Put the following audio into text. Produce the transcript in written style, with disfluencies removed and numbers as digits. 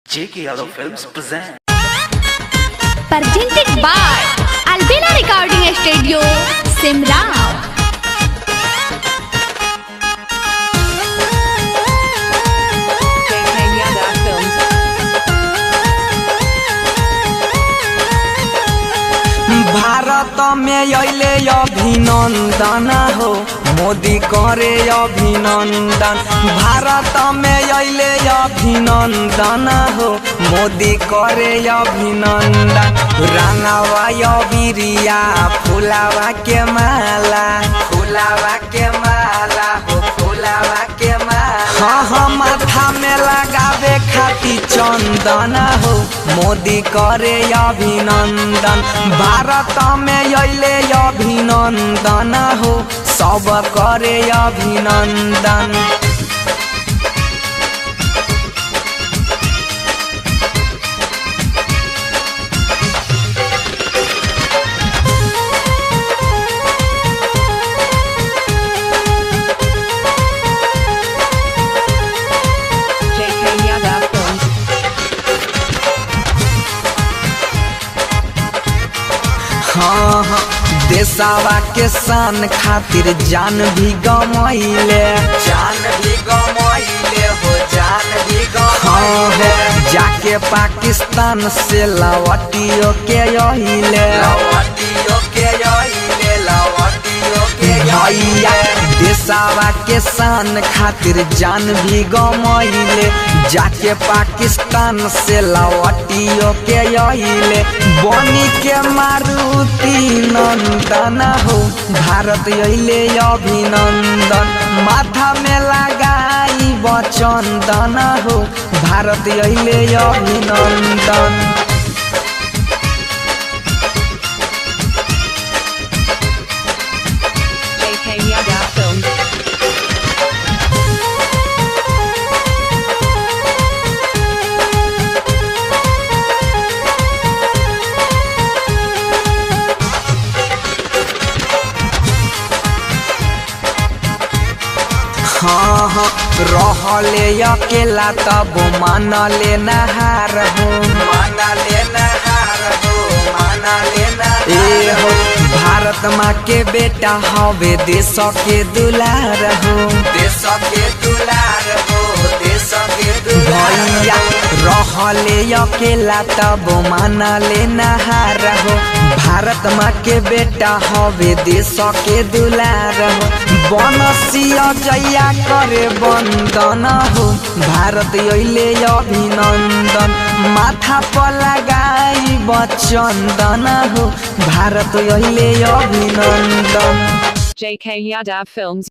J.K. Yadav Films present. Presented by Albina Recording Studio, Simrao. J.K. Yadav Films. Bharat में अइले अभिनंदन हो मोदी करे अभिनंदन। भारत में अइले अभिनंदन हो मोदी करे अभिनंदन। रंगावा अबिरिया फुलावा के माला, फुलावा के माला हो, फुलावा के माला। हाँ हाँ माथा में लगावे खाती चंदन हो मोदी करे अभिनंदन। भारत में अइले अभिनंदन हो सब करे अभिनंदन। J.K. Yadav Films. हाँ हाँ देशवा के शान खातिर जान भी गमैले, जान भी गमैले हो, जान भी गमैले। जाके पाकिस्तान से लवटियो के अइले, लवटियो के अइले, लवटियो के भैया। देशवा के शान खातिर जान भी गमैले, जाके पाकिस्तान से लवटियो के अइले। बनी के मारुति नंदन हो भारत अइले अभिनंदन। माथा में लगाई बचंदन हो भारत अइले अभिनंदन। J.K. Yadav Films. हाँ हाँ रहले अकेला तब मानले नहार हो, मानले नहार हो, मानले नहार। ए हो भारत माँ के बेटा हवे देश के दुलार हो, देश के दुलार हो, देश के दुलार। भैया रहले अकेला तब मानले नहार हो। भारत माँ के बेटा हवे देश के दुलार हो। बनसिया जया करे बंदन हो भारत अइले अभिनंदन। माथा पर लगाई बचंदन हो भारत अइले अभिनंदन। J.K. Yadav Films.